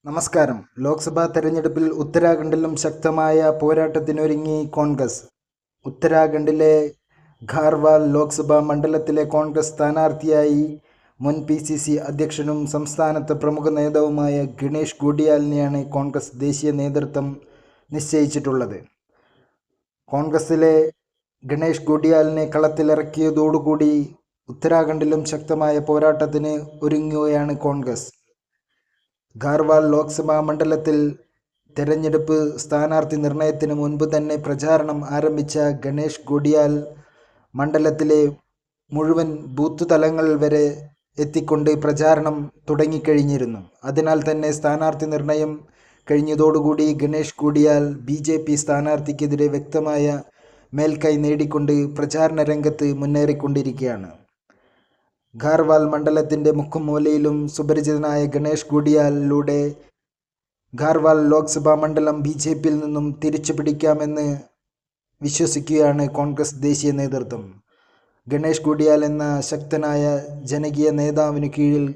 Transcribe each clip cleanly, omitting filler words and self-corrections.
നമസ്കാരം. ലോക്സഭാ തെരഞ്ഞെടുപ്പിൽ ഉത്തരാഖണ്ഡിലും ശക്തമായ പോരാട്ടത്തിനൊരുങ്ങി കോൺഗ്രസ്. ഉത്തരാഖണ്ഡിലെ ഖാർവാൽ ലോക്സഭാ മണ്ഡലത്തിലെ കോൺഗ്രസ് സ്ഥാനാർത്ഥിയായി മുൻ PCC അധ്യക്ഷനും സംസ്ഥാനത്തെ പ്രമുഖ നേതാവുമായ ഗണേഷ് ഗോഡിയാലിനെയാണ് കോൺഗ്രസ് ദേശീയ നേതൃത്വം നിശ്ചയിച്ചിട്ടുള്ളത്. കോൺഗ്രസിലെ ഗണേഷ് ഗോഡിയാലിനെ കളത്തിലിറക്കിയതോടുകൂടി ഉത്തരാഖണ്ഡിലും ശക്തമായ പോരാട്ടത്തിന് ഒരുങ്ങുകയാണ് കോൺഗ്രസ്. ഖാർവാൽ ലോക്സഭാ മണ്ഡലത്തിൽ തെരഞ്ഞെടുപ്പ് സ്ഥാനാർത്ഥി നിർണയത്തിന് മുൻപ് തന്നെ പ്രചാരണം ആരംഭിച്ച ഗണേഷ് ഗോഡിയാൽ മണ്ഡലത്തിലെ മുഴുവൻ ബൂത്ത് തലങ്ങൾ വരെ എത്തിക്കൊണ്ട് പ്രചാരണം തുടങ്ങിക്കഴിഞ്ഞിരുന്നു. അതിനാൽ തന്നെ സ്ഥാനാർത്ഥി നിർണയം കഴിഞ്ഞതോടുകൂടി ഗണേഷ് ഗോഡിയാൽ BJP സ്ഥാനാർത്ഥിക്കെതിരെ വ്യക്തമായ മേൽക്കൈ നേടിക്കൊണ്ട് പ്രചാരണ രംഗത്ത് മുന്നേറിക്കൊണ്ടിരിക്കുകയാണ്. ഖാർവാൽ മണ്ഡലത്തിൻ്റെ മുക്കും മൂലയിലും സുപരിചിതനായ ഗണേഷ് ഗോഡിയാലിലൂടെ ഖാർവാൽ ലോക്സഭാ മണ്ഡലം BJPയിൽ നിന്നും തിരിച്ചു പിടിക്കാമെന്ന് വിശ്വസിക്കുകയാണ് കോൺഗ്രസ് ദേശീയ നേതൃത്വം. ഗണേഷ് ഗോഡിയാൽ എന്ന ശക്തനായ ജനകീയ നേതാവിന് കീഴിൽ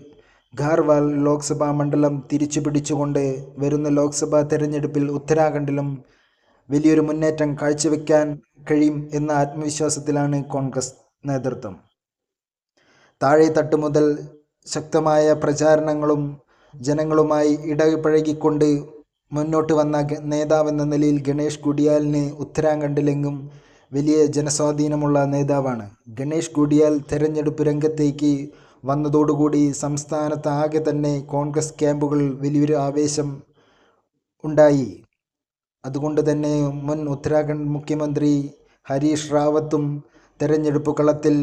ഖാർവാൽ ലോക്സഭാ മണ്ഡലം തിരിച്ചു പിടിച്ചുകൊണ്ട് വരുന്ന ലോക്സഭാ തെരഞ്ഞെടുപ്പിൽ ഉത്തരാഖണ്ഡിലും വലിയൊരു മുന്നേറ്റം കാഴ്ചവെക്കാൻ കഴിയും എന്ന ആത്മവിശ്വാസത്തിലാണ് കോൺഗ്രസ് നേതൃത്വം. താഴെത്തട്ട് മുതൽ ശക്തമായ പ്രചാരണങ്ങളും ജനങ്ങളുമായി ഇടപഴകിക്കൊണ്ട് മുന്നോട്ട് വന്ന നേതാവെന്ന നിലയിൽ ഗണേഷ് ഗോഡിയാലിന് ഉത്തരാഖണ്ഡിലെങ്ങും വലിയ ജനസ്വാധീനമുള്ള നേതാവാണ്. ഗണേഷ് ഗോഡിയാൽ തെരഞ്ഞെടുപ്പ് രംഗത്തേക്ക് വന്നതോടുകൂടി സംസ്ഥാനത്താകെ തന്നെ കോൺഗ്രസ് ക്യാമ്പുകൾ വലിയൊരു ആവേശം ഉണ്ടായി. അതുകൊണ്ട് തന്നെ മുൻ ഉത്തരാഖണ്ഡ് മുഖ്യമന്ത്രി ഹരീഷ് റാവത്തും തെരഞ്ഞെടുപ്പ് കളത്തിൽ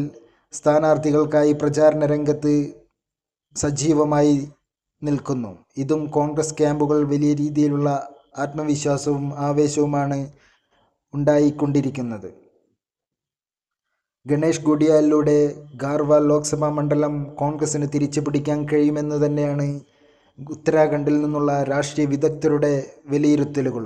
സ്ഥാനാർത്ഥികൾക്കായി പ്രചാരണ രംഗത്ത് സജീവമായി നിൽക്കുന്നു. ഇതും കോൺഗ്രസ് ക്യാമ്പുകൾ വലിയ രീതിയിലുള്ള ആത്മവിശ്വാസവും ആവേശവുമാണ് ഉണ്ടായിക്കൊണ്ടിരിക്കുന്നത്. ഗണേഷ് ഗോഡിയാലിലൂടെ ഖാർവാൽ ലോക്സഭാ മണ്ഡലം കോൺഗ്രസിന് തിരിച്ചു പിടിക്കാൻ കഴിയുമെന്ന് തന്നെയാണ് ഉത്തരാഖണ്ഡിൽ നിന്നുള്ള രാഷ്ട്രീയ വിദഗ്ധരുടെ വിലയിരുത്തലുകൾ.